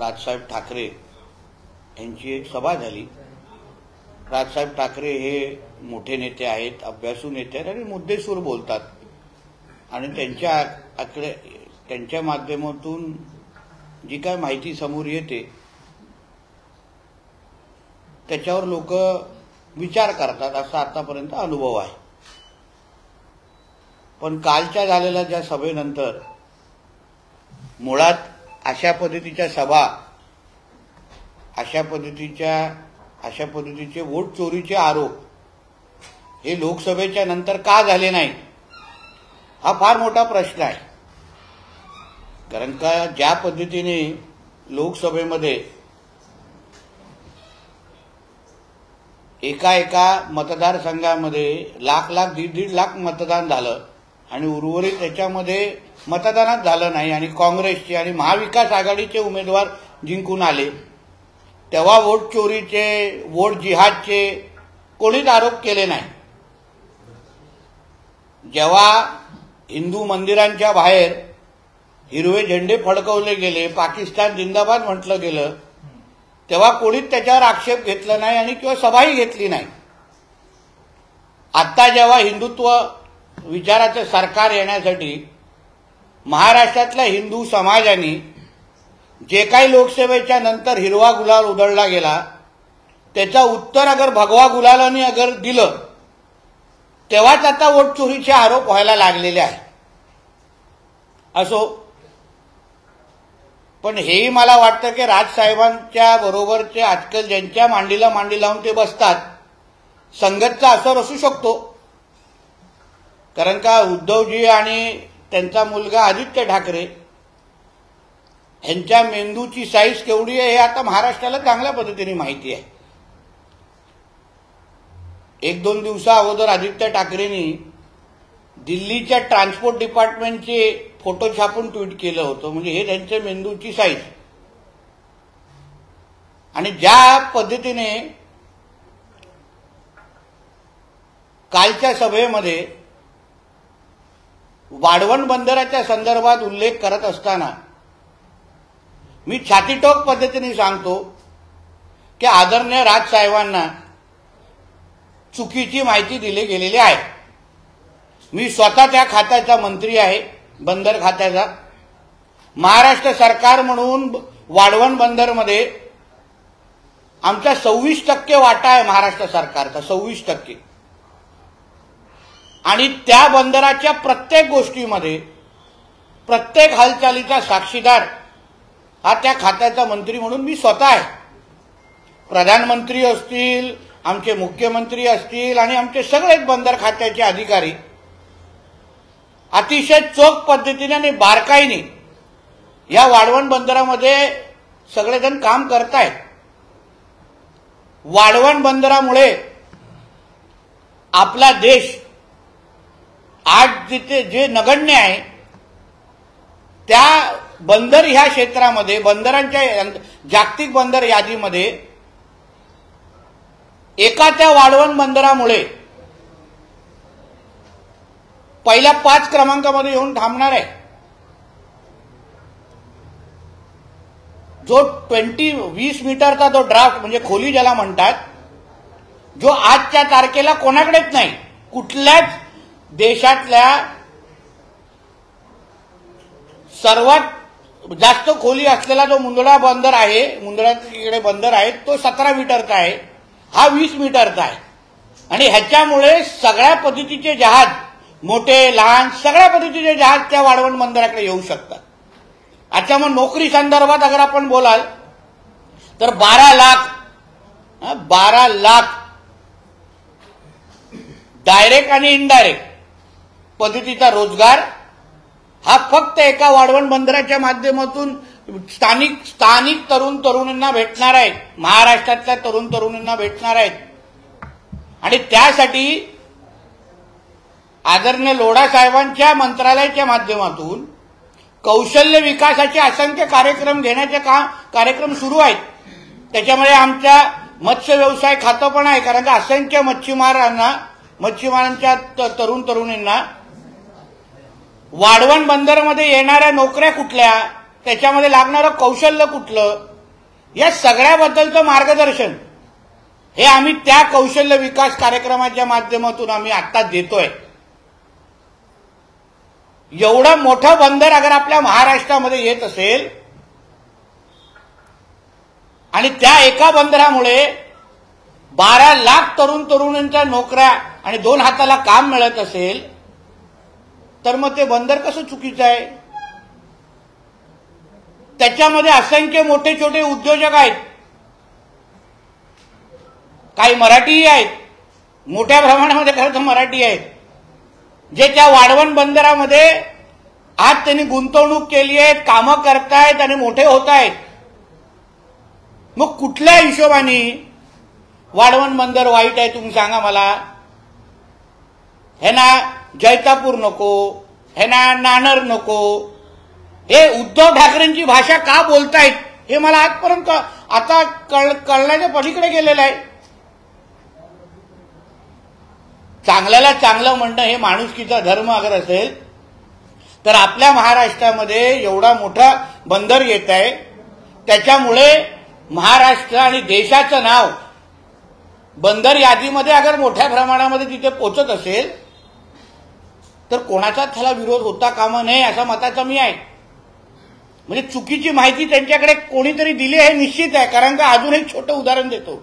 राजसाहेब ठाकरे यांची एक सभा झाली। राजसाहेब ठाकरे हे मोठे नेते आहेत, अभ्यासू नेते आहेत आणि मुद्देसूद बोलतात आणि त्यांच्या माध्यमातून जी काय माहिती समोर येते त्याच्यावर लोक विचार करतात असा आतापर्यंत अनुभव आहे। पण कालच्या झालेल्या ज्या सभेनंतर मुळात अशा पद्धतीच्या सभा, अशा पद्धतीचे वोट चोरीचे आरोप हे लोकसभेच्या नंतर का झाले नाही हा फार मोठा प्रश्न आहे। कारण का ज्या पद्धतीने लोकसभेमध्ये एका मतदारसंघामध्ये लाख दीड लाख मतदान झालं आणि उर्वरित त्याच्यामध्ये मतदानच झालं नाही आणि काँग्रेसचे आणि महाविकास आघाडीचे उमेदवार जिंकून आले, तेव्हा वोट चोरीचे, वोट जिहादचे कोणीच आरोप केले नाही। जेव्हा हिंदू मंदिरांच्या बाहेर हिरवे झेंडे फडकवले गेले, पाकिस्तान जिंदाबाद म्हटलं गेलं, तेव्हा कोणीच त्याच्यावर आक्षेप घेतला नाही आणि किंवा सभाही घेतली नाही। आता जेव्हा हिंदुत्व विचाराचं सरकार येण्यासाठी महाराष्ट्रातल्या हिंदू समाजाने जे काही लोकसभेच्या नंतर हिरवा गुलाल उधळला गेला त्याचा उत्तर अगर भगवा गुलालाने अगर दिलं तेव्हाच आता वोट चोरीचे आरोप व्हायला लागलेले आहे। असो, पण हेही मला वाटतं की राजसाहेबांच्या बरोबरचे आजकाल ज्यांच्या मांडीला मांडी लावून ते बसतात संगतचा असर असू शकतो। कारण का उद्धवजी आणि त्यांचा मुलगा आदित्य ठाकरे यांच्या मेंदूची साईज केवढी आहे हे आता महाराष्ट्राला चांगल्या पद्धतीने माहिती आहे। एक दोन दिवसा अगोदर आदित्य ठाकरेंनी दिल्लीच्या ट्रान्सपोर्ट डिपार्टमेंटचे फोटो छापून ट्विट केलं होतं, म्हणजे हे त्यांच्या मेंदूची साईज। आणि ज्या पद्धतीने कालच्या सभेमध्ये वाढवण बंदराच्या संदर्भात उल्लेख करत असताना मी छातीटोक पद्धतीने सांगतो की आदरणीय राजसाहेबांना चुकीची माहिती दिली गेलेली आहे। मी स्वतः त्या खात्याचा मंत्री आहे, बंदर खात्याचा। महाराष्ट्र सरकार म्हणून वाढवण बंदरमध्ये आमचा 26% वाटा आहे महाराष्ट्र सरकारचा, 26%। आणि त्या बंदराच्या प्रत्येक गोष्टीमध्ये, प्रत्येक हालचालीचा साक्षीदार हा त्या खात्याचा मंत्री म्हणून मी स्वतः आहे। प्रधानमंत्री असतील, आमचे मुख्यमंत्री असतील आणि आमचे सगळेच बंदर खात्याचे अधिकारी अतिशय चोख पद्धतीने आणि बारकाईने या वाढवण बंदरामध्ये सगळेजण काम करतायत। वाढवण बंदरामुळे आपला देश आज जिथे जे नगण्य आहे त्या बंदर ह्या क्षेत्रामध्ये, बंदरांच्या जागतिक बंदर यादीमध्ये एका त्या वाढवण बंदरामुळे पहिल्या 5 क्रमांकामध्ये येऊन थांबणार आहे। जो 20 मीटरचा जो ड्राफ्ट म्हणजे खोली ज्याला म्हणतात, जो आजच्या तारखेला कोणाकडेच नाही, कुठल्याच देशातल्या सर्वात जास्त खोली असलेला जो मुंदडा बंदर आहे, मुंदड्याकडे बंदर आहे, तो 17 मीटरचा आहे, हा 20 मीटरचा आहे। आणि ह्याच्यामुळे सगळ्या पद्धतीचे जहाज, मोठे लहान सगळ्या पद्धतीचे जहाज त्या वाढवण बंदराकडे येऊ शकतात। अच्छा, मग नोकरी संदर्भात अगर आपण बोलाल तर 12 लाख डायरेक्ट आणि इनडायरेक्ट पद्धतीचा रोजगार हा फक्त एका वाढवण बंदराच्या माध्यमातून स्थानिक तरुण तरुणींना भेटणार आहेत, महाराष्ट्रातल्या तरुण तरुणींना भेटणार आहेत। आणि त्यासाठी आदरणीय लोढा साहेबांच्या मंत्रालयाच्या माध्यमातून कौशल्य विकासाचे असंख्य कार्यक्रम घेण्याचे कार्यक्रम सुरू आहेत। त्याच्यामध्ये आमच्या मत्स्य व्यवसाय खातं पण आहे, कारण का असंख्य मच्छीमारांच्या तरुण तरुणींना वाढवण बंदरमध्ये येणाऱ्या नोकऱ्या कुठल्या, त्याच्यामध्ये लागणारं कौशल्य कुठलं, या सगळ्याबद्दलचं मार्गदर्शन हे आम्ही त्या कौशल्य विकास कार्यक्रमाच्या माध्यमातून आम्ही आता देतोय. एवढं मोठं बंदर अगर आपल्या महाराष्ट्रामध्ये येत असेल आणि त्या एका बंदरामुळे 12 लाख तरुण तरुणींच्या नोकऱ्या आणि 2 हाताला काम मिळत असेल तर मग ते बंदर कसं चुकीचं आहे? त्याच्यामध्ये असंख्य मोठे छोटे उद्योजक आहेत, काही मराठीही आहेत, मोठ्या प्रमाणामध्ये खरं तर मराठी आहेत, जे त्या वाढवण बंदरामध्ये आज त्यांनी गुंतवणूक केली आहे, कामं करतायत आणि मोठे होत आहेत. मग कुठल्या हिशोबाने वाढवण बंदर वाईट आहे तुम्ही सांगा मला? हे ना जैतापूर नको, हे ना नाणार नको, हे उद्धव ठाकरेंची भाषा का बोलतायत हे मला आजपर्यंत आता कळण्याच्या पलीकडे गेलेलं आहे. चांगल्याला चांगलं म्हणणं हे माणुसकीचा धर्म अगर असेल तर आपल्या महाराष्ट्रामध्ये एवढा मोठा बंदर येत आहे, त्याच्यामुळे महाराष्ट्र आणि देशाचं नाव बंदर यादीमध्ये अगर मोठ्या प्रमाणामध्ये तिथे पोहोचत असेल तर कोणाचा त्याला विरोध होता कामा नये असा मताचा मी आहे. म्हणजे चुकीची माहिती त्यांच्याकडे कोणीतरी दिली हे निश्चित आहे. कारण का अजून एक छोटं उदाहरण देतो.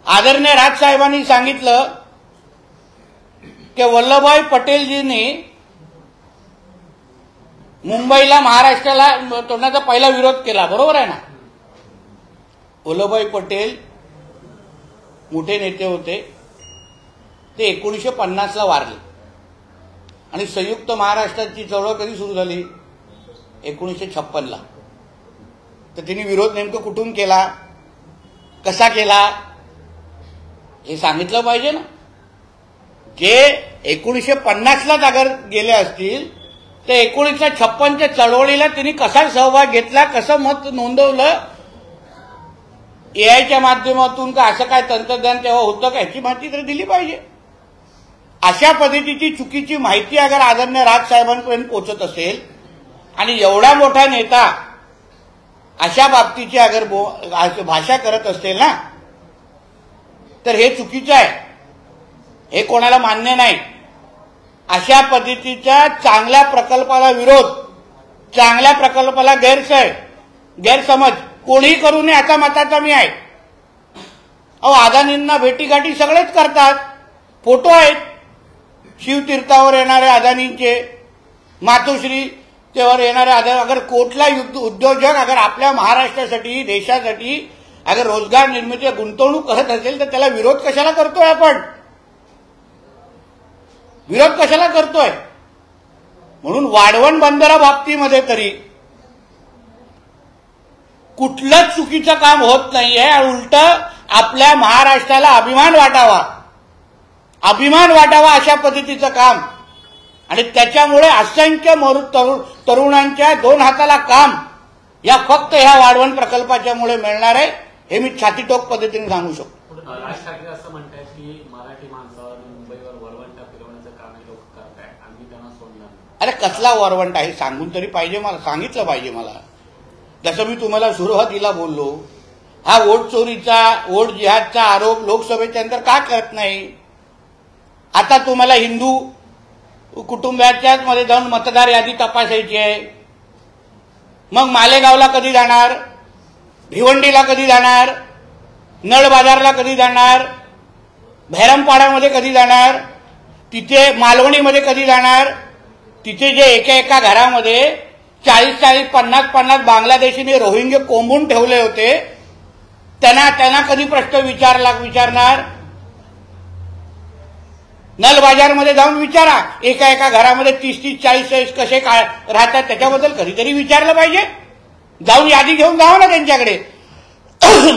आदरणीय राजसाहेबांनी सांगितलं की वल्लभभाई पटेलजींनी मुंबईला महाराष्ट्राला तोडण्याचा पहिला विरोध केला, बरोबर आहे ना? वल्लभभाई पटेल मोठे नेते होते, ते 1950ला वारले आणि संयुक्त महाराष्ट्राची चळवळ कधी सुरू झाली? 1956ला. तर त्यांनी विरोध नेमकं कुठून केला, कसा केला हे सांगितलं पाहिजे ना. जे 1950लाच अगर गेले असतील तर 1956च्या चळवळीला त्यांनी कसा सहभाग घेतला, कसं मत नोंदवलं, एआयच्या माध्यमातून का असं काय तंत्रज्ञान तेव्हा होतं का याची माहिती तर दिली पाहिजे. अशा पद्धतीची चुकीची माहिती अगर आदरणीय राजसाहेबांपर्यंत पोहोचत असेल आणि एवढा मोठा नेता अशा बाबतीची अगर भाषा करत असेल ना तर हे चुकीचं आहे, हे कोणाला मान्य नाही. अशा पद्धतीच्या चांगल्या प्रकल्पाला विरोध, चांगल्या प्रकल्पाला गैरसमज कोणीही करू नये असा मताचा मी आहे. अदानींना भेटीगाठी सगळेच करतात, फोटो आहेत शिवतीर्थावर येणाऱ्या अदानींचे, मातोश्री तेवर येणाऱ्या अदानी. अगर कुठला उद्योजक अगर आपल्या महाराष्ट्रासाठी देशासाठी अगर रोजगार निर्मिती गुंतवणूक करत असेल तर त्याला विरोध कशाला करतोय आपण? विरोध कशाला करतोय? म्हणून वाढवण बंदरा बाबतीमध्ये तरी कुठलंच चुकीचं काम होत नाहीये. उलट आपल्या महाराष्ट्राला अभिमान वाटावा अशा पद्धतीचं काम, आणि त्याच्यामुळे असंख्य तरुणांच्या 2 हाताला काम या फक्त ह्या वाढवण प्रकल्पाच्यामुळे मिळणार आहे हे मी छातीटोक पद्धतीने सांगू शकतो. राज ठाकरे असं म्हणतात की मराठी माणसावर मुंबईवर वरवंटा फिरवण्याचं काम हे लोक करतायत, आम्ही त्यांना सोडणार नाही. अरे कसला वरवंटा आहे सांगून तरी पाहिजे मला, सांगितलं पाहिजे मला. जसं मी तुम्हाला सुरुवातीला बोललो, हा वोट चोरीचा वोट जिहादचा आरोप लोकसभेच्या नंतर का करत नाही? आता तुम्हाला हिंदू कुटुंबाच्याच मध्ये जाऊन मतदार यादी तपासायची आहे. मग मालेगावला कधी जाणार, भिवंडीला कधी जाणार, नळ बाजारला कधी जाणार, भैरमपाड्यामध्ये कधी जाणार, तिथे मालवणीमध्ये कधी जाणार? तिथे जे एका घरामध्ये 40-40, 50-50 बांगलादेशीने रोहिंगे कोंबून ठेवले होते, त्यांना कधी प्रश्न विचारणार? नल बाजारमध्ये जाऊन विचारा, एका घरामध्ये 30-30, 40-40 कसे काय राहतात त्याच्याबद्दल कधीतरी विचारलं पाहिजे. जाऊन यादी घेऊन जावा ना त्यांच्याकडे.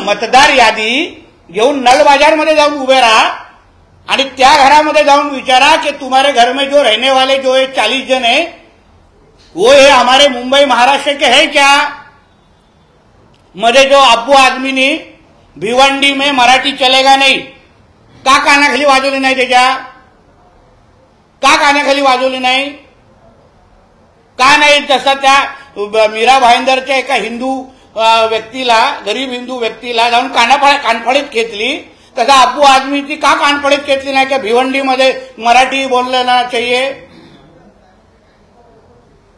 मतदार यादी घेऊन नल बाजारमध्ये जाऊन उभे राहा आणि त्या घरामध्ये जाऊन विचारा कि तुम्हारे घर में जो रहने वाले जो 40 जन है वो ये हमारे मुंबई महाराष्ट्र के है क्या? मध्ये जो अब्बू आदमी ने भिवंडी में मराठी चलेगा नहीं का कानाखाली वाजवली नाही? त्याच्या का कानाखाली वाजवली नाही? का नाही? जसं त्या मीरा भाईंदरच्या एका हिंदू व्यक्तीला, गरीब हिंदू व्यक्तीला जाऊन कानफडीत खेचली, तसा अब्बू आझमीची का कानफडीत खेचली नाही? की भिवंडीमध्ये मराठी बोलना चाहिए.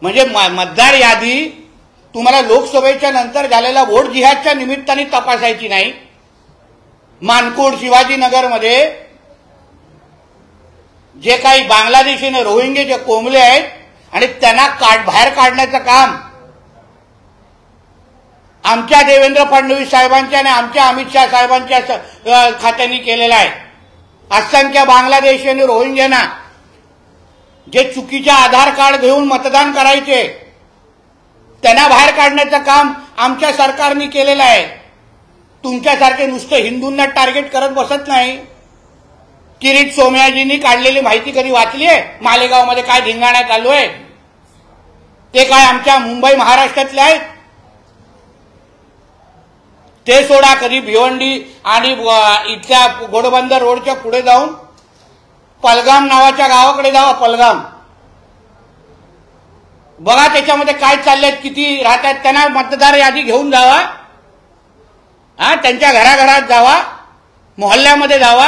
म्हणजे मतदार यादी तुम्हाला लोकसभेच्या नंतर झालेल्या वोट जिहादच्या निमित्ताने तपासायची नाही. मानकोड शिवाजीनगरमध्ये जे काही बांगलादेशीने रोहिंगे जे कोंबले आहेत आणि त्यांना बाहेर काढण्याचं काम आमच्या देवेंद्र फडणवीस साहेबांच्या आणि आमच्या अमित शाह साहेबांच्या खात्याने केलेलं आहे. असंख्य बांगलादेशी आणि रोहिंग्यांना जे चुकीचे आधार कार्ड घेऊन मतदान करायचे त्यांना बाहेर काढण्याचं काम आमच्या सरकारने केलेलं आहे. तुमच्यासारखे नुसतं हिंदूंना टार्गेट करत बसत नाही. किरीट सोमयाजींनी काढलेली माहिती कधी वाचली आहे? मालेगावमध्ये काय धिंगाणा चालू आहे ते काय आमच्या मुंबई महाराष्ट्रातले आहेत? ते सोडा. कधी भिवंडी आणि इथल्या घोडबंदर रोडच्या पुढे जाऊन पलगाम नावाच्या गावाकडे जावा. पलगाम बघा त्याच्यामध्ये काय चाललंय, किती राहतात. त्यांना मतदार यादी घेऊन जावा. त्यांच्या घराघरात जावा, मोहल्ल्यामध्ये जावा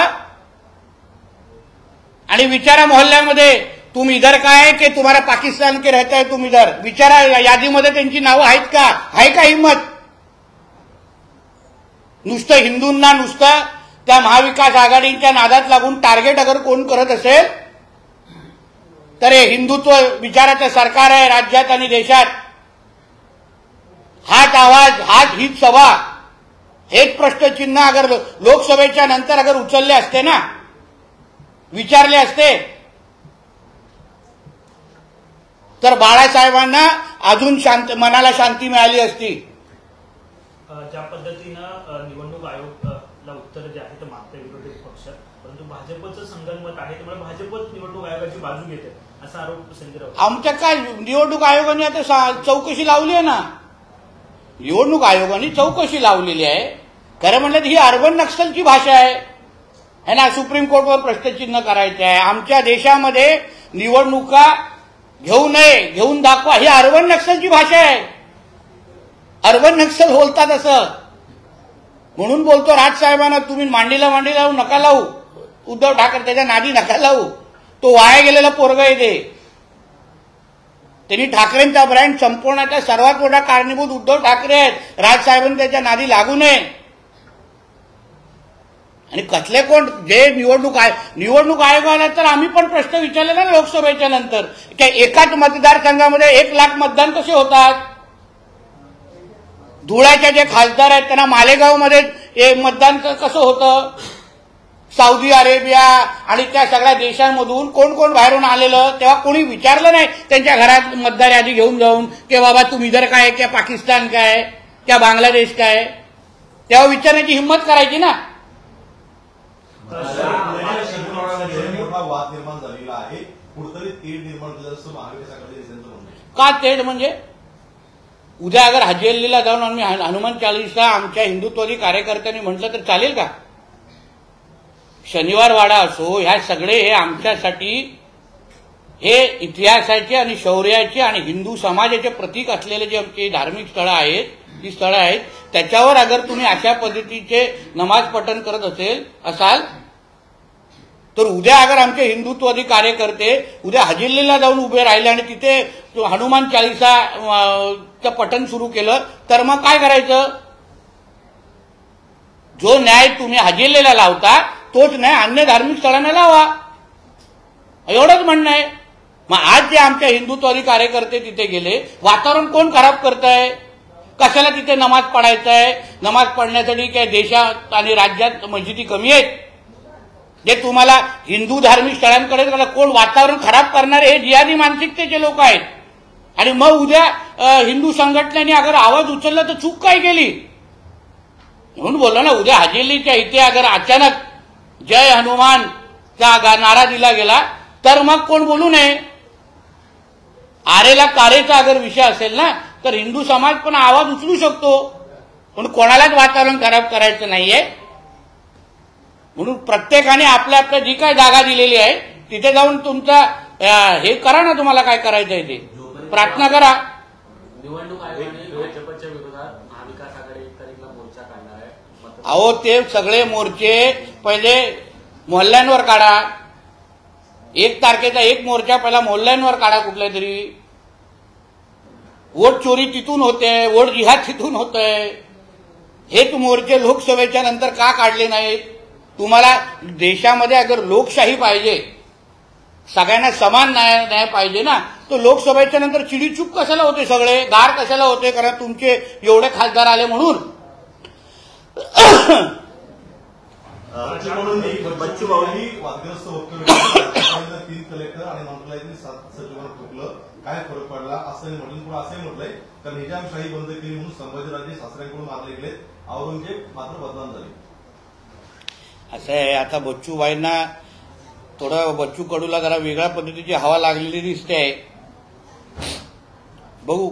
आणि विचारा मोहल्ल्यामध्ये तुम इधर का है की तुम्हारा पाकिस्तान के रहता है तुम इधर. विचारा यादीमध्ये त्यांची नावं आहेत का? आहे का हिंमत? नुसतं हिंदूंना नुसतं त्या महाविकास आघाडीच्या नादात लागून टार्गेट अगर कोण करत असेल तर हे हिंदुत्व विचाराचं सरकार आहे राज्यात आणि देशात. हाच आवाज, हाच हीच सभा, हेच प्रश्नचिन्ह अगर लोकसभेच्या नंतर अगर उचलले असते ना, विचारले असते तर बाळासाहेबांना अजून मनाला शांती मिळाली असती. ज्या पद्धतीनं निवडणूक आयोगाला उत्तर जे आहे ते मागते विरोधी पक्ष, परंतु भाजपचं संगनमत आहे त्यामुळे भाजपच निवडणूक आयोगाची बाजू घेते असा आरोप संजय राऊत. आमच्या काय निवडणूक आयोगाने आता चौकशी लावली आहे ना. निवडणूक आयोगाने चौकशी लावलेली आहे. खरं म्हणलं तर ही अर्बन नक्सलची भाषा आहे ना. सुप्रीम कोर्टवर प्रश्नचिन्ह करायचं आहे. आमच्या देशामध्ये निवडणुका घेऊ नये, घेऊन दाखवा, ही अर्बन नक्सलची भाषा आहे. अर्बन नक्सल बोलतात असं. म्हणून बोलतो राजसाहेबांना तुम्ही मांडीला लावू नका लावू. उद्धव ठाकरे त्याच्या नादी नका लावू. तो वाया गेलेला पोरगा येते. त्यांनी ठाकरेंचा ब्रँड संपवण्याचा सर्वात मोठा कारणीभूत उद्धव ठाकरे आहेत. राजसाहेबांनी त्याच्या नादी लागू नये. आणि कसले कोण जे निवडणूक आयोगाला तर आम्ही पण प्रश्न विचारलेला ना लोकसभेच्या नंतर की एकाच मतदारसंघामध्ये 1 लाख मतदान कसे होतात? धुळ्याचे जे खासदार आहेत त्यांना मालेगावमध्ये मतदान कसं होतं? सौदी अरेबिया आणि त्या सगळ्या देशांमधून कोण कोण बाहेरून आलेलं तेव्हा कोणी विचारलं नाही त्यांच्या घरात मतदार यादी घेऊन जाऊन की बाबा तुम इधर काय, क्या पाकिस्तान काय, क्या बांगलादेश काय? तेव्हा विचारण्याची हिंमत करायची ना. मोठा वाद निर्माण झालेला आहे. कुठतरी तेढ निर्माण झालं असं महाविकास आघाडी नेत्यांचं म्हणणं आहे. का तेढ म्हणजे? उद्या अगर हजेलीला जाऊन आम्ही हनुमान चालीसा आमच्या हिंदुत्ववादी कार्यकर्त्यांनी म्हटलं तर चालेल का? शनिवार वाडा असो, ह्या सगळे हे आमच्यासाठी हे इतिहासाचे आणि शौर्याचे आणि हिंदू समाजाचे प्रतीक असलेले जे आमची धार्मिक स्थळं आहेत, ती स्थळं आहेत, त्याच्यावर अगर तुम्ही अशा पद्धतीचे नमाज पठण करत असाल तर उद्या अगर आमचे हिंदुत्ववादी कार्यकर्ते उद्या हजेलीला जाऊन उभे राहिले आणि तिथे हनुमान चालीसाचं पठण सुरू केलं तर मग काय करायचं? जो न्याय तुम्ही हजेलीला लावता तोच न्याय अन्य धार्मिक स्थळांना लावा, एवढंच म्हणणं आहे. मग आज जे आमच्या हिंदुत्ववादी कार्यकर्ते तिथे गेले, वातावरण कोण खराब करतंय? कशाला तिथे नमाज पढायचं आहे? नमाज पढण्यासाठी काय देशात आणि राज्यात मस्जिदी कमी आहेत? जे तुम्हाला हिंदू धार्मिक स्थळांकडे कोण वातावरण खराब करणारे हे जिहादी मानसिकतेचे लोक आहेत. आणि मग उद्या हिंदू संघटनेने अगर आवाज उचलला तर चूक काय केली? म्हणून बोललो ना, उद्या हजेलीच्या इथे अगर अचानक जय हनुमानचा नारा दिला गेला तर मग कोण बोलू नये. आरेला कारेचा अगर विषय असेल ना तर हिंदू समाज पण आवाज उचलू शकतो. पण कोणालाच वातावरण खराब करायचं नाहीये. म्हणून प्रत्येकाने आपल्या आपल्या जी काय जागा दिलेली आहे तिथे जाऊन तुमचा हे करा ना, तुम्हाला काय करायचंय ते प्रार्थना करा. निवडणूक आयोगाने भाजपच्या विरोधात महाविकास महाविकास आघाडी 1 तारीखला मोर्चा काढणार आहे. अहो ते सगळे मोर्चे पहिले मोहल्ल्यांवर काढा. 1 तारखेचा एक मोर्चा पहिला मोहल्ल्यांवर काढा कुठल्या तरी. वोट चोरी तिथून होते, वोट जिहाद तिथून होतंय. हेच मोर्चे लोकसभेच्या नंतर का काढले नाहीत? तुम्हाला देशामध्ये अगर लोकशाही पाहिजे, सगळ्यांना समान न्याय पाहिजे ना, तो लोकसभेच्या नंतर चिडीचूप कशाला होते, सगळे गार कशाला होते? कारण तुमचे एवढे खासदार आले म्हणून. बच्चू भाऊंनी वादग्रस्त वक्तव्य 3 कलेक्टर आणि मंत्रालयातील 7 सचिवांना ठोकलं, काय फरक पडला असं म्हटलं. पुढे असंही म्हटलंय तर निजामशाही बंद केली म्हणून संभाजीराजे सासऱ्यांकडून मारले गेले, औरंगजेब मात्र बदनाम झाले. असं आहे, आता बच्चूबाईंना थोडं बच्चू कडूला जरा वेगळ्या पद्धतीची हवा लागलेली दिसते आहे. बघू,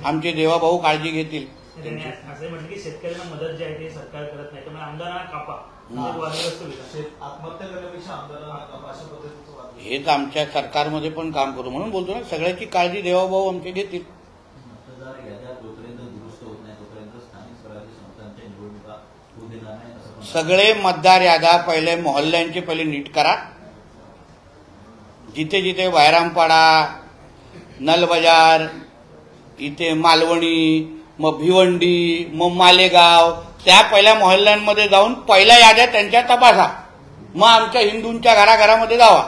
आमचे देवाभाऊ काळजी घेतील. त्यांनी असंही म्हटलं की शेतकऱ्यांना मदत जी आहे ते सरकार करत नाही, त्यामुळे आमदारांना कापा. वादग्रस्त विधान आत्महत्या करण्यापेक्षा आमदारांना कापा अशा पद्धतीचं वाद. हेच आमच्या सरकारमध्ये पण काम करू म्हणून बोलतो ना, सगळ्याची काळजी देवाभाऊ आमचे घेतील. सगळे मतदार याद्या पहिले मोहल्ल्यांचे पहिले नीट करा. जिथे जिथे बैरामपाडा, नलबजार, इथे मालवणी, मग भिवंडी, मग मालेगाव, त्या पहिल्या मोहल्ल्यांमध्ये जाऊन पहिल्या याद्या त्यांच्या तपासा. मग आमच्या हिंदूंच्या घराघरामध्ये जावा.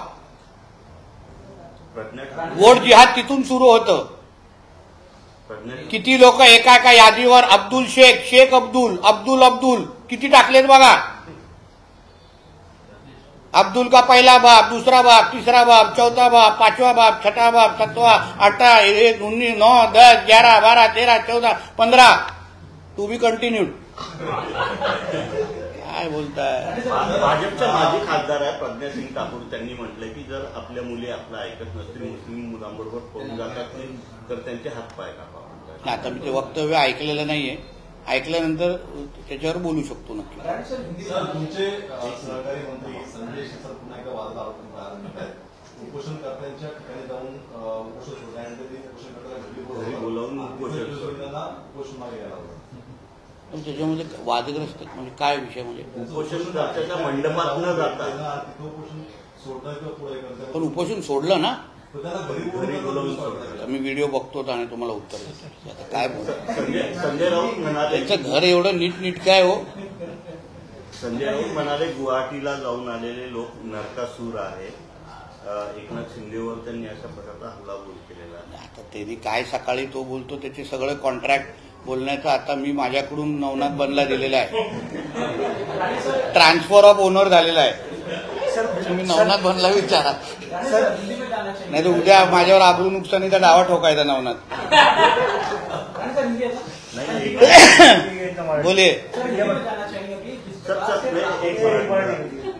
वोट जिहाद तिथून सुरू होतं. किती लोक एका एका यादीवर अब्दुल शेख, शेख अब्दुल, अब्दुल किती टाकलेत बघा. अब्दुल का पहिला बाप, दूसरा बाप, तीसरा बाप, चौथा बाप, 5वां बाप, 6ठा बाप, 7वां, 8, 1, 19, 9, 10, 11, 12, 13, 14, 15. To be continued. काय बोलताय? भाजपच्या माजी खासदार आहे प्रज्ञासिंग ठाकूर, त्यांनी म्हटलं की जर आपल्या मुली आपलं ऐकत नसतील, मुस्लिम मुलांबरोबर पळून जातात तर त्यांचे हातपाय कापा. आता मी ते वक्तव्य ऐकलेलं नाहीये, ऐकल्यानंतर त्याच्यावर बोलू शकतो नक्की. सर, तुमचे सहकारी मंत्री संजय शिरसाट पुन्हा एकदा वादात आरोप करत आहेत. उपोषणकर्त्यांच्या ठिकाणी जाऊन उपोषण सोडल्यानंतर ते उपोषणकर्त्यांना घरी बोलावून उपोषण मागे गेला होता. पण त्याच्यामध्ये वादग्रस्त म्हणजे काय विषय म्हणजे उपोषणकर्त्याच्या मंडपात न जाता तिथं उपोषण सोडणं किंवा पुढे करतात. पण उपोषण सोडलं ना. घरी बोलावून सोडतात. मी व्हिडिओ बघतो आणि तुम्हाला उत्तर देतो. आता काय संजय राऊत म्हणाले, त्यांचं घर एवढं नीट काय हो. संजय राऊत म्हणाले गुवाहाटीला जाऊन आलेले लोक नरकासूर आहे. एकनाथ शिंदेवर त्यांनी अशा प्रकारचा हल्लाबोल केलेला आहे. आता त्यांनी काय सकाळी तो बोलतो त्याचे सगळं कॉन्ट्रॅक्ट बोलण्याचं आता मी माझ्याकडून नवनाथ बनला दिलेला आहे. ट्रान्सफर ऑफ ओनर झालेला आहे. तुम्ही नवनाथ बनला विचारा, नाही तर उद्या माझ्यावर आबरू नुकसानीचा डावा ठोकायचा नवनाथ. बोले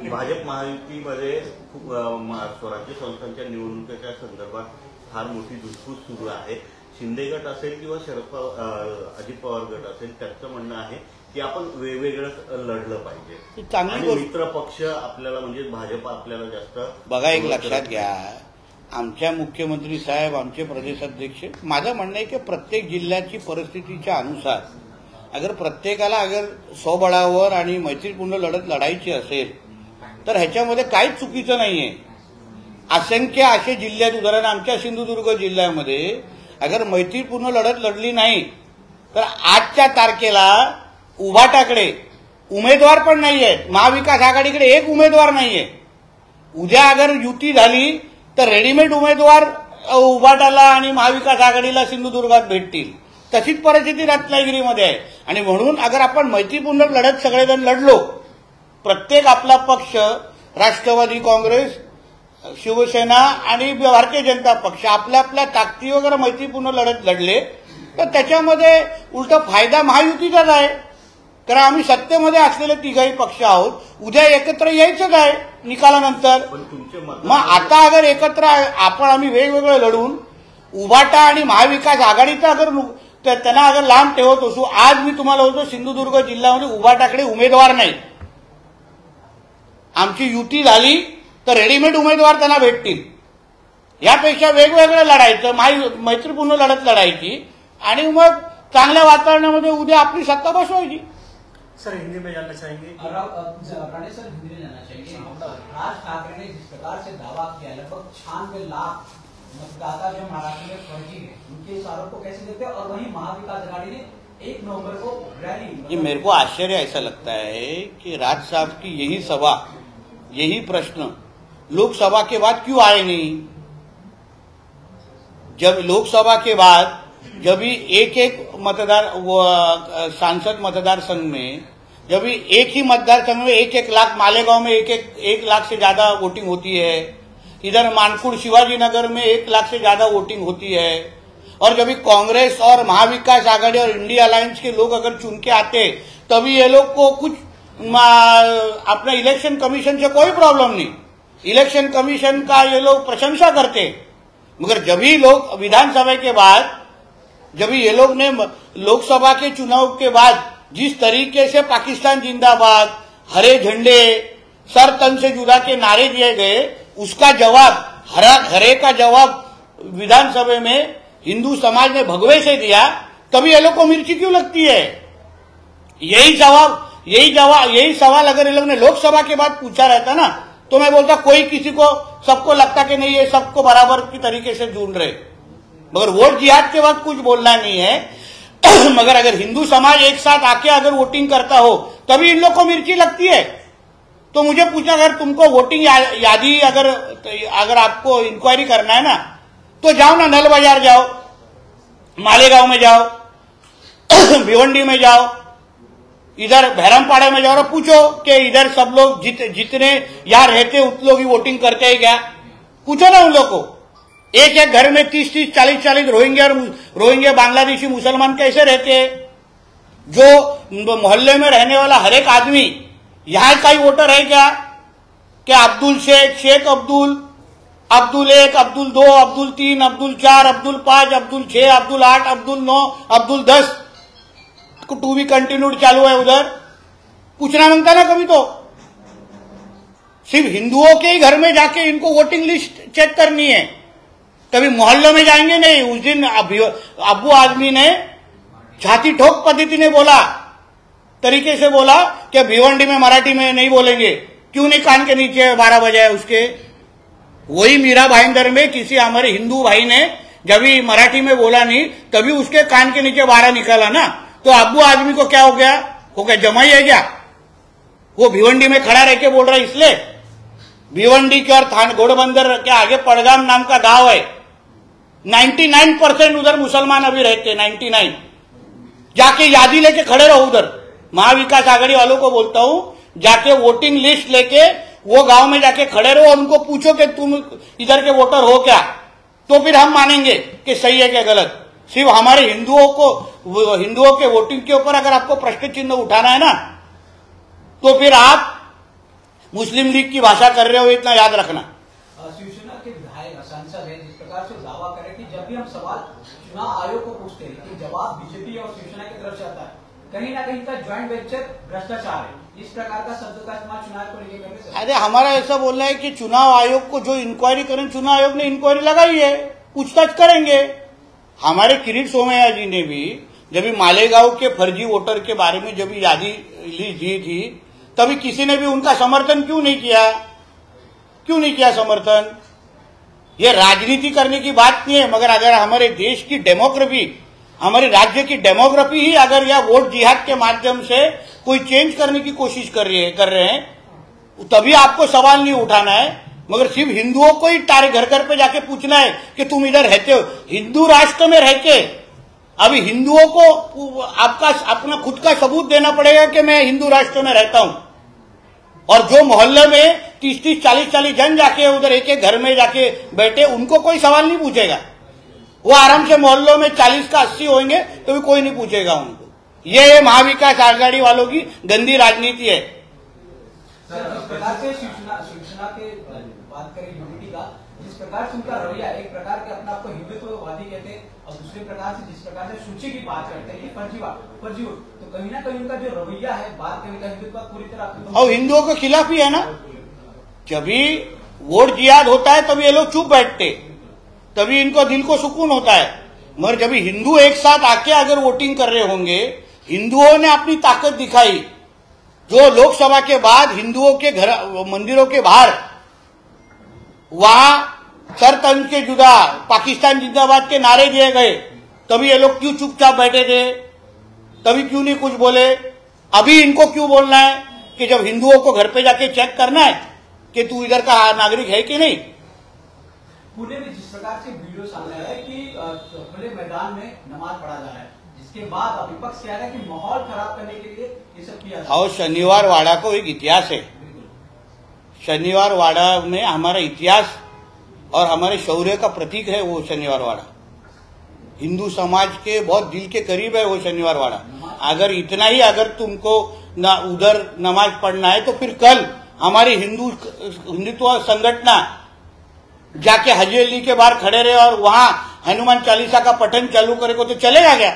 भाजप महायुतीमध्ये स्वराज्य संस्थांच्या निवडणुकीच्या संदर्भात फार मोठी धुसफूस सुरू आहे. शिंदे गट असेल किंवा शरद पवार, अजित पवार गट असेल, त्यांचं म्हणणं आहे की आपण वेगवेगळं लढलं पाहिजे. चांगली मित्र पक्ष आपल्याला म्हणजे भाजप आपल्याला जास्त. बघा, एक लक्षात घ्या, आमच्या मुख्यमंत्री साहेब, आमचे प्रदेशाध्यक्ष, माझं म्हणणं आहे की प्रत्येक जिल्ह्याची परिस्थितीच्या अनुसार अगर प्रत्येकाला अगर स्वबळावर आणि मैत्रीपूर्ण लढत लढायची असेल तर ह्याच्यामध्ये काहीच चुकीचं नाहीये. असंख्य असे जिल्ह्यात, उदाहरण आमच्या सिंधुदुर्ग जिल्ह्यामध्ये अगर मैत्रीपूर्ण लढत लढली नाही तर आजच्या तारखेला उभाटाकडे उमेदवार पण नाहीये. महाविकास आघाडीकडे एक उमेदवार नाहीये. उद्या अगर युती झाली तर रेडीमेड उमेदवार उभाटाला आणि महाविकास आघाडीला सिंधुदुर्गात भेटतील. तशीच परिस्थिती रत्नागिरीमध्ये आहे. आणि म्हणून अगर आपण मैत्रीपूर्ण लढत सगळेजण लढलो, प्रत्येक आपला पक्ष, राष्ट्रवादी काँग्रेस, शिवसेना आणि भारतीय जनता पक्ष आपल्या आपल्या ताकदी वगैरे मैत्रीपूर्ण लढत लढले तर त्याच्यामध्ये उलट फायदा महायुतीचाच आहे. कारण आम्ही सत्तेमध्ये असलेले तिघही पक्ष आहोत. उद्या एकत्र यायचंच आहे निकालानंतर. मग आता अगर एकत्र आपण आम्ही वेगवेगळं लढून उभाटा आणि महाविकास आघाडीचा अगर त्यांना अगर लांब ठेवत असू, आज मी तुम्हाला बोलतो सिंधुदुर्ग जिल्ह्यामध्ये उभाटाकडे उमेदवार नाही. आमची युती झाली तर रेडीमेड उमेदवार त्यांना भेटतील. यापेक्षा वेगवेगळं लढायचं, मैत्रीपूर्ण लढत लढायची आणि मग चांगल्या वातावरणामध्ये उद्या आपली सत्ता बसवायची. सर हिंदी में जानना चाहेंगे कि प्रणय सर हिंदी में जानना चाहेंगे. राज ठाकरे ने जिस प्रकार से दावा किया लगभग 96 लाख मतदाता जो महाराष्ट्र में फर्जी है, उनके इस आरोप को कैसे देखते हैं? और वहीं महाविकास अघाड़ी ने 1 नवंबर को रैली. ये मेरे को आश्चर्य ऐसा लगता है कि राज साहब की यही सभा, यही प्रश्न लोकसभा के बाद क्यों आए नहीं? जब लोकसभा के बाद जब भी एक मतदार सांसद मतदार संघ में जब भी एक ही मतदार संघ में 1-1 लाख, मालेगांव में 1 लाख से ज्यादा वोटिंग होती है, इधर मानकुड़ शिवाजी नगर में 1 लाख से ज्यादा वोटिंग होती है, और जब भी कांग्रेस और महाविकास आघाड़ी और इंडिया अलायंस के लोग अगर चुन के आते तभी ये लोग को कुछ अपना इलेक्शन कमीशन से कोई प्रॉब्लम नहीं, इलेक्शन कमीशन का ये लोग प्रशंसा करते. मगर जब भी लोग विधानसभा के बाद, जब भी ये लोग ने लोकसभा के चुनाव के बाद जिस तरीके से पाकिस्तान जिंदाबाद, हरे झंडे, सर तन से जुदा के नारे दिए गए, उसका जवाब, हरे का जवाब विधानसभा में हिंदू समाज ने भगवे से दिया, तभी ये लोग को मिर्ची क्यों लगती है? यही सवाल अगर ये लोग ने लोकसभा के बाद पूछा रहता ना, तो मैं बोलता कोई किसी को, सबको लगता कि नहीं ये सबको बराबर की तरीके से ढूंढ रहे. मगर वोट जिहाद के बाद कुछ बोलना नहीं है. मगर अगर हिंदू समाज एक साथ आके अगर वोटिंग करता हो तभी इन लोग को मिर्ची लगती है. तो मुझे पूछा, अगर तुमको वोटिंग यादी अगर आपको इंक्वायरी करना है ना, तो जाओ ना, नल बाजार जाओ, मालेगांव में जाओ, भिवंडी में जाओ, इधर भैरमपाड़ा में जाओ और पूछो कि इधर सब लोग जितने यहाँ रहते उतने लोग ही वोटिंग करते हैं क्या? पूछो ना उन लोग को. एक घर में 30-30, 40-40 रोहिंग्या बांग्लादेशी मुसलमान कैसे रहते हैं? जो मोहल्ले में रहने वाला हर एक आदमी यहाँ का ही वोटर है क्या? Abdul Shaikh Abdul 1, Abdul 2, Abdul 3, Abdul 4, Abdul 5, Abdul 6, Abdul 8, Abdul 9, Abdul 10 to be continued चालू है. उधर पूछना मांगता ना कभी. तो सिर्फ हिंदुओं के ही घर में जाके इनको वोटिंग लिस्ट चेक करनी है, कभी मोहल्लों में जाएंगे नहीं. उस दिन अबू आदमी ने छाती ठोक पद्धति ने बोला, तरीके से बोला कि भिवंडी में मराठी में नहीं बोलेंगे. क्यों नहीं? कान के नीचे 12 बजे उसके. वही मीरा भाईंदर में किसी हमारे हिंदू भाई ने जब भी मराठी में बोला नहीं, तभी उसके कान के नीचे 12 निकाला ना. तो अबू आदमी को क्या हो गया? जमाई है क्या? वो भिवंडी में खड़ा रह के बोल रहा है. इसलिए भिवंडी के और घोड़बंदर के आगे पड़गाम नाम का गांव है, 99% उधर मुसलमान अभी रहते हैं. 99 जाके यादी लेके खड़े रहो. उधर महाविकास आघाड़ी वालों को बोलता हूं, जाके वोटिंग लिस्ट लेके वो गांव में जाके खड़े रहो और उनको पूछो कि तुम इधर के वोटर हो क्या, तो फिर हम मानेंगे कि सही है क्या गलत. सिर्फ हमारे हिंदुओं के वोटिंग के ऊपर अगर आपको प्रश्न चिन्ह उठाना है ना, तो फिर आप मुस्लिम लीग की भाषा कर रहे हो, इतना याद रखना. शिवसेना के विधायक सांसद है जिस प्रकार से दावा करें कि जब भी हम सवाल चुनाव आयोग को पूछते हैं कि जवाब बीजेपी और शिवसेना की तरफ से आता है, कहीं ना कहीं का ज्वाइंट वेंचर भ्रष्टाचार है. इस प्रकार का शब्द का इस्तेमाल चुनाव को लेकर करने से. अरे हमारा ऐसा बोलना है कि चुनाव आयोग को जो इंक्वायरी करें, चुनाव आयोग ने इंक्वायरी लगाई है, पूछताछ करेंगे. हमारे किरीट सोमैया जी ने भी जब भी मालेगांव के फर्जी वोटर के बारे में जब यादी लिस्ट दी थी, तभी किसी ने भी उनका समर्थन क्यों नहीं किया समर्थन? ये राजनीति करने की बात नहीं है. मगर अगर हमारे देश की डेमोग्राफी, हमारे राज्य की डेमोग्राफी ही अगर यह वोट जिहाद के माध्यम से कोई चेंज करने की कोशिश कर रहे हैं, तभी आपको सवाल नहीं उठाना है. मगर सिर्फ हिंदुओं को ही घर घर पे जाके पूछना है कि तुम इधर रहते हो. हिंदू राष्ट्र में रह के अभी हिंदुओं को आपका अपना खुद का सबूत देना पड़ेगा कि मैं हिंदू राष्ट्र में रहता हूं. और जो मोहल्ले में 30-30, 40-40 जन जाके उधर एक घर में जाके बैठे, उनको कोई सवाल नहीं पूछेगा. वो आराम से मोहल्लों में 40 का 80 होंगे तो भी कोई नहीं पूछेगा उनको. ये महाविकास आघाड़ी वालों की गंदी राजनीति है. जिस प्रकार से शिवसेना के बात करें यूनिटी का, जिस प्रकार से उनका रवैया, एक प्रकार के अपने आपको हिंदुत्ववादी कहते हैं और दूसरे प्रकार से जिस प्रकार से सूची की बात करते हैं कि फर्जी वोट, तो कहीं ना कहीं उनका जो रवैया है बात करने का हिंदुत्व पूरी तरह और हिंदुओं के खिलाफ ही है ना. जब भी वोट जिहाद होता है तभी ये लोग चुप बैठते, तभी इनको दिल को सुकून होता है. मगर जब हिंदू एक साथ आके अगर वोटिंग कर रहे होंगे, हिंदुओं ने अपनी ताकत दिखाई। जो लोकसभा के बाद हिंदुओं के घर मंदिरों के बाहर वहां सर तंज के जुदा पाकिस्तान जिंदाबाद के नारे दिए गए, तभी ये लोग क्यों चुपचाप बैठे थे? तभी क्यों नहीं कुछ बोले? अभी इनको क्यों बोलना है कि जब हिंदुओं को घर पे जाके चेक करना है कि तू इधर का नागरिक है कि नहीं? पुणे में जिस प्रकार से वीडियो सामने आया है कि खुले मैदान में नमाज पढ़ा जा रहा है, जिसके बाद विपक्ष कह रहा है कि माहौल खराब करने के लिए ये सब किया जा रहा है। और शनिवार वाड़ा को एक इतिहास है। शनिवार वाड़ा में हमारा इतिहास और हमारे शौर्य का प्रतीक है वो शनिवार वाड़ा। हिंदू समाज के बहुत दिल के करीब है वो शनिवार वाड़ा। अगर इतना ही अगर तुमको ना उधर नमाज पढ़ना है तो फिर कल हमारी हिंदुत्व संगठना जाके हाजी अली के बाहर खड़े रहे और वहां हनुमान चालीसा का पठन चालू करे को तो चलेगा क्या?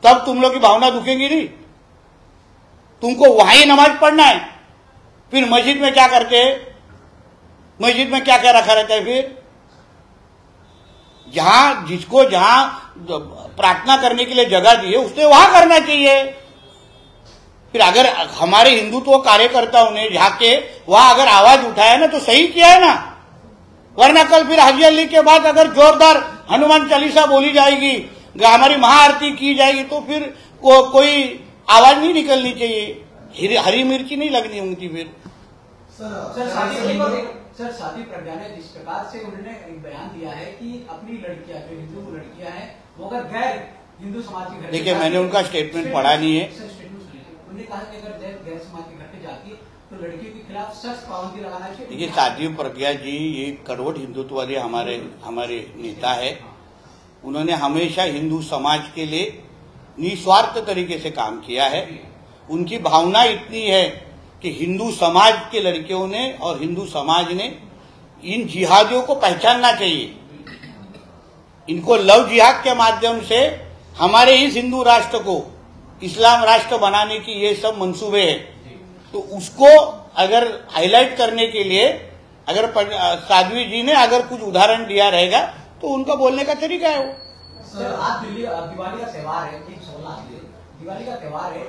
तब तुम लोग की भावना दुखेंगी नहीं? तुमको वहां ही नमाज पढ़ना है, फिर मस्जिद में क्या करते हैं? मस्जिद में क्या क्या रखा रहता है? फिर जिसको जहां प्रार्थना करने के लिए जगह दी है उसने वहां करना चाहिए। फिर अगर हमारे हिंदुत्व कार्यकर्ताओं ने जाके वहां अगर आवाज उठाया ना तो सही किया है ना, वरना कल फिर हाजी अली के बाद अगर जोरदार हनुमान चालीसा बोली जाएगी, हमारी महाआरती की जाएगी तो फिर कोई आवाज नहीं निकलनी चाहिए, हरी मिर्ची नहीं लगनी होती फिर। सर साध्वी प्रज्ञा ने जिस प्रकार से उन्होंने एक बयान दिया है कि अपनी लड़कियां जो हिंदू लड़कियां हैं वो अगर गैर हिंदू समाज के घर, देखिए मैंने उनका स्टेटमेंट पढ़ा नहीं है। उन्होंने कहा कि अगर गैर समाज के घर पे जाती है तो लड़कियों के खिलाफ सख्त पाबंदी लगाना चाहिए। देखिए साध्वी प्रज्ञा जी ये करोड़ हिंदुत्ववादी हमारे नेता है। उन्होंने हमेशा हिंदू समाज के लिए निस्वार्थ तरीके से काम किया है। उनकी भावना इतनी है कि हिंदू समाज के लड़कियों ने और हिंदू समाज ने इन जिहादियों को पहचानना चाहिए। इनको लव जिहाद के माध्यम से हमारे इस हिंदू राष्ट्र को इस्लाम राष्ट्र बनाने की ये सब मंसूबे हैं। तो उसको अगर हाईलाइट करने के लिए अगर साध्वी जी ने अगर कुछ उदाहरण दिया रहेगा तो उनका बोलने का तरीका है वो। सर आज दिवाली का त्योहार है, दिवाली का त्योहार है,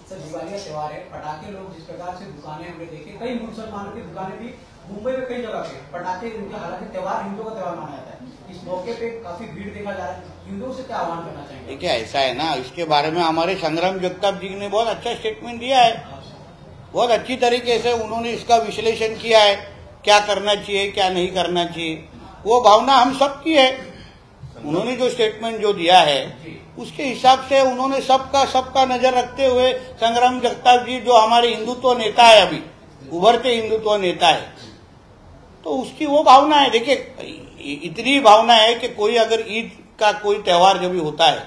सर दिवाली का त्योहार है, पटाखे लोग जिस प्रकार से दुकानें हमने देखे, कई मुसलमानों की दुकानें भी मुंबई में कई जगह पे पटाखे, हालांकि त्योहार हिंदुओं का त्योहार माना जाता है, इस मौके पे काफी भीड़ देखा जा रहा है। हिंदुओं से क्या आह्वान करना चाहिए? देखिए ऐसा है ना, इसके बारे में हमारे संग्राम जगताप जी ने बहुत अच्छा स्टेटमेंट दिया है। बहुत अच्छी तरीके से उन्होंने इसका विश्लेषण किया है, क्या करना चाहिए क्या नहीं करना चाहिए। वो भावना हम सबकी है। उन्होंने जो स्टेटमेंट जो दिया है उसके हिसाब से उन्होंने सबका नजर रखते हुए संग्राम जगताप जी जो हमारे हिंदुत्व नेता है, अभी उभरते हिंदुत्व नेता है, तो उसकी वो भावना है। देखिए इतनी भावना है कि कोई अगर ईद का कोई त्योहार जब भी होता है,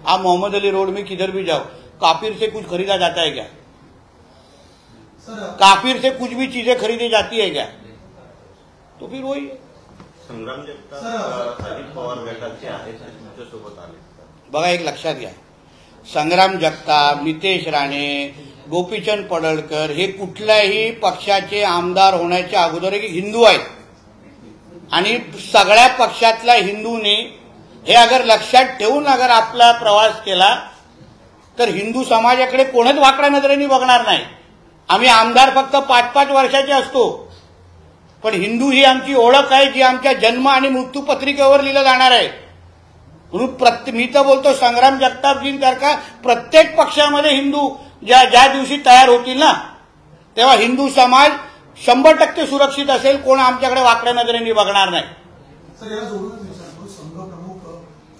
आप मोहम्मद अली रोड में किधर भी जाओ, काफिर से कुछ खरीदा जाता है क्या? काफिर से कुछ भी चीजें खरीदी जाती है क्या? तो फिर वही है। संग्राम जगताप अजित पवार गटाचे आहेत तुमच्यासोबत आले, बघा एक लक्षात घ्या, संग्राम जगताप, नितेश राणे, गोपीचंद पडळकर हे कुठल्याही पक्षाचे आमदार होण्याच्या अगोदर एक हिंदू आहेत आणि सगळ्या पक्षातल्या हिंदूंनी हे अगर लक्षात ठेवून अगर आपला प्रवास केला तर हिंदू समाजाकडे कोणच वाकड्या नजरेने बघणार नाही। आम्ही आमदार फक्त 5-5 वर्षाचे असतो, पण हिंदू ही आमची ओळख आहे जी आमच्या जन्म आणि मृत्यू पत्रिकेवर लिहिलं जाणार आहे। म्हणून मी तर बोलतो संग्राम जगतापजींसारखा प्रत्येक पक्षामध्ये हिंदू ज्या दिवशी तयार होतील ना तेव्हा हिंदू समाज 100% सुरक्षित असेल, कोण आमच्याकडे वाकड्या नजरेने बघणार नाही। सर याला जोडूनच विचारतो, संघ प्रमुख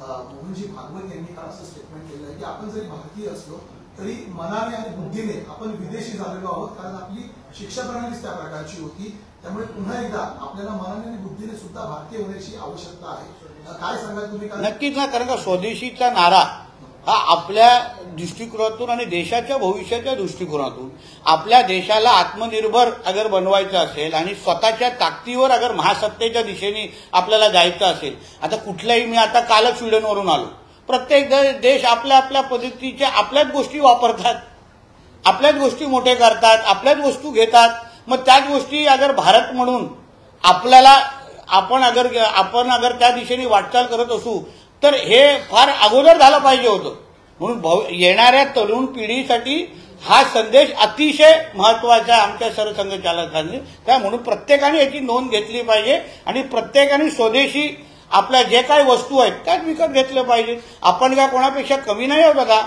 मोहनजी भागवत यांनी काल असं स्टेटमेंट केलं आहे की आपण जरी भारतीय असलो तरी मनाने आणि बुद्धीने आपण विदेशी झालेलो आहोत, कारण आपली शिक्षा प्रणालीच त्या प्रकारची होती। त्यामुळे पुन्हा एकदा आपल्याला मनाने आणि बुद्धीने सुद्धा भारतीय होण्याची आवश्यकता आहे। काय सांगाल तुम्ही? नक्कीच ना, कारण का स्वदेशीचा नारा हा आपल्या दृष्टिकोनातून आणि देशाच्या भविष्याच्या दृष्टिकोनातून आपल्या देशाला आत्मनिर्भर अगर बनवायचं असेल आणि स्वतःच्या ताकदीवर अगर महासत्तेच्या दिशेने आपल्याला जायचं असेल, आता कुठल्याही, मी आता कालच स्वीडनवरून आलो, प्रत्येक देश आपल्या आपल्या पद्धतीच्या आपल्याच गोष्टी वापरतात, आपल्याच गोष्टी मोठे करतात, आपल्याच वस्तू घेतात। मग त्याच गोष्टी अगर भारत म्हणून आपल्याला आपण अगर त्या दिशेने वाटचाल करत असू तर हे फार अगोदर झालं पाहिजे होतं. म्हणून येणाऱ्या तरुण पिढीसाठी हा संदेश अतिशय महत्वाचा आहे आमच्या सरसंघचालकांनी. त्या म्हणून प्रत्येकाने याची नोंद घेतली पाहिजे आणि प्रत्येकाने स्वदेशी आपल्या जे काही वस्तू आहेत त्याच विकत घेतल्या पाहिजे. आपण काय कोणापेक्षा कमी नाही आहोत बघा.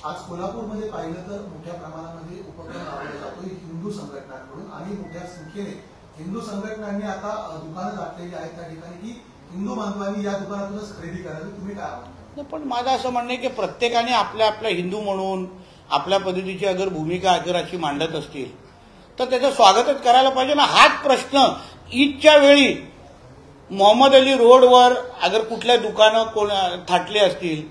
आज कोल्हापूरमध्ये पाहिलं तर मोठ्या प्रमाणामध्ये उपक्रम राबवला जातो हिंदू संघटनांकडून आणि मोठ्या संख्येने हिंदू संघटनांनी आता दुकानं टाकलेली आहेत त्या ठिकाणी की हिंदू बांधवांनी या दुकानातूनच खरेदी करावी. तुम्ही काय म्हणता? पण माझं असं म्हणणं आहे की प्रत्येकाने आपल्या हिंदू म्हणून आपल्या पद्धतीची अगर भूमिका अगर अशी मांडत असतील तर त्याचं स्वागतच करायला पाहिजे ना. हाच प्रश्न ईदच्या वेळी मोहम्मद अली रोडवर अगर कुठल्या दुकानं कोण थाटले असतील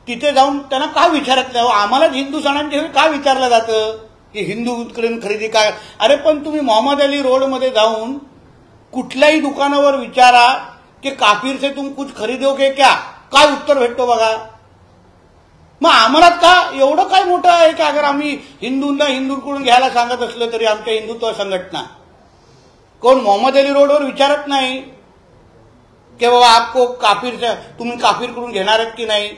तिथे जाऊन त्यांना का विचारत नाही? आम्हालाच हिंदू सणांच्या वेळी का विचारलं जातं की हिंदूकडून खरेदी काय? अरे पण तुम्ही मोहम्मद अली रोडमध्ये जाऊन कुठल्याही दुकानावर विचारा की काफिर से तुम कुछ खरीदोगे क्या? काय उत्तर भेटतो बघा. मग आम्हाला का एवढं काय मोठं आहे की अगर आम्ही हिंदूंकडून घ्यायला सांगत असलं तरी आमच्या हिंदुत्व संघटना कोण मोहम्मद अली रोडवर विचारत नाही की बाबा आपको तुम्ही काफिरकडून घेणार आहेत की नाही.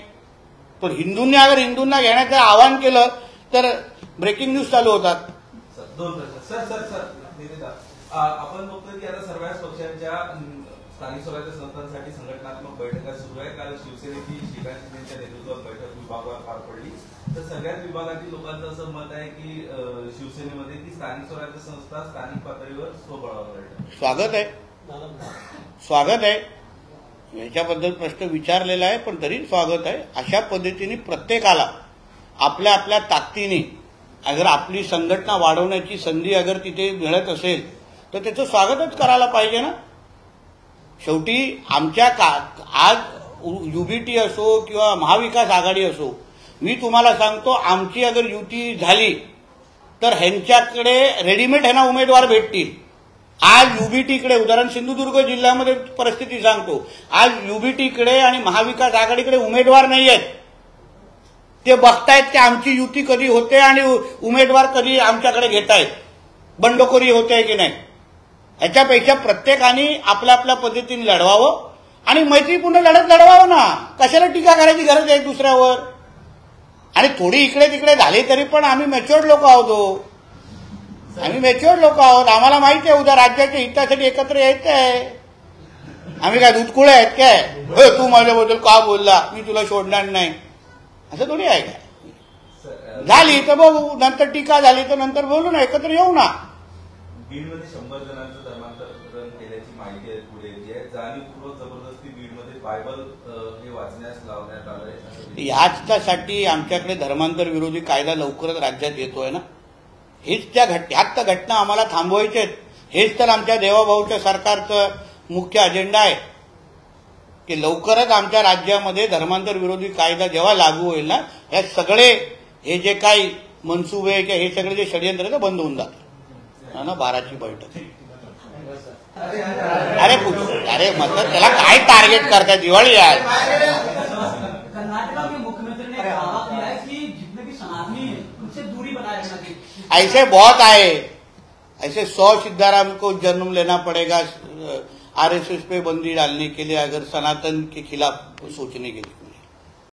पण हिंदूंना घेण्याचं आवाहन केलं तर ब्रेकिंग न्यूज चालू होतात. दोन प्रश्न. सर आपण बघतोय की आता सर्वच पक्षांच्या स्थानिक स्वराज्य संस्थांसाठी संघटनात्मक बैठका सुरू आहेत. काल शिवसेनेची श्रीकांत शिंदेच्या नेतृत्वात बैठक विभागावर पार पडली. तर सगळ्याच विभागातील लोकांचं असं मत आहे की शिवसेनेमध्ये की स्थानिक स्वराज्य संस्था स्थानिक पातळीवर स्वबळावर लढतात. स्वागत आहे याच्याबद्दल प्रश्न विचारलेला आहे पण तरी स्वागत आहे. अशा पद्धतीने प्रत्येकाला आपल्या आपल्या ताकदीने अगर आपली संघटना वाढवण्याची संधी अगर तिथे मिळत असेल तर त्याचं स्वागतच करायला पाहिजे ना. शेवटी आमच्या आज युबीटी असो किंवा महाविकास आघाडी असो मी तुम्हाला सांगतो आमची अगर युती झाली तर ह्यांच्याकडे रेडीमेड ह्यांना उमेदवार भेटतील. आज युबीटीकडे उदाहरण सिंधुदुर्ग जिल्ह्यामध्ये परिस्थिती सांगतो. आज युबीटीकडे आणि महाविकास आघाडीकडे उमेदवार नाही आहेत. ते बघतायत की आमची युती कधी होते आणि उमेदवार कधी आमच्याकडे घेतायत. बंडखोरी होते की नाही. ह्याच्यापेक्षा प्रत्येकाने आपल्या आपल्या पद्धतीने लढवावं आणि मैत्रीपूर्ण लढत लढवावं ना. कशाला टीका करायची गरज आहे दुसऱ्यावर. आणि थोडी इकडे तिकडे झाली तरी पण आम्ही मॅच्युअर्ड लोक आहोत. आम्हाला माहिती आहे उद्या राज्याच्या हितासाठी एकत्र यायचं आहे. आम्ही काय दूधकुळे आहेत काय? तू माझ्याबद्दल का बोलला मी तुला सोडणार नाही असं थोडी आहे काय? झाली तर बघू नंतर टीका झाली तर नंतर बोलू ना एकत्र येऊ ना. बीडमध्ये 100 जणांचं धर्मांतरण केल्याची माहिती आहे पुढे येते आहे. जाणीवपूर्वक जबरदस्ती बीडमध्ये बायबल हे वाचण्यास लावण्यात आलंय. ह्याच्यासाठी आमच्याकडे धर्मांतर विरोधी कायदा लवकरच राज्यात येतोय ना. ह्याच त्या घटना आम्हाला थांबवायच्या आहेत. हेच तर आमच्या देवाभाऊच्या सरकारचं मुख्य अजेंडा आहे की लवकरच आमच्या राज्यामध्ये धर्मांतर विरोधी कायदा जेव्हा लागू होईल ना हे सगळे हे जे काही मनसुबे किंवा हे सगळे जे षडयंत्र ते बंद होऊन जातात ना. 12ची बैठक अरे मतलब त्याला काय टार्गेट करताय? दिवाळी आहे. कर्नाटका के मुख्यमंत्री ने दावा किया है कि जितने भी सनातनी हैं उनसे दूरी बनाए रखना चाहिए. ऐसे बहुत आए. ऐसे 100 सिद्धाराम को जन्म लेना पड़ेगा आरएसएस पे बंदी डालने के लिए अगर सनातन के खिलाफ सोचने के लिए.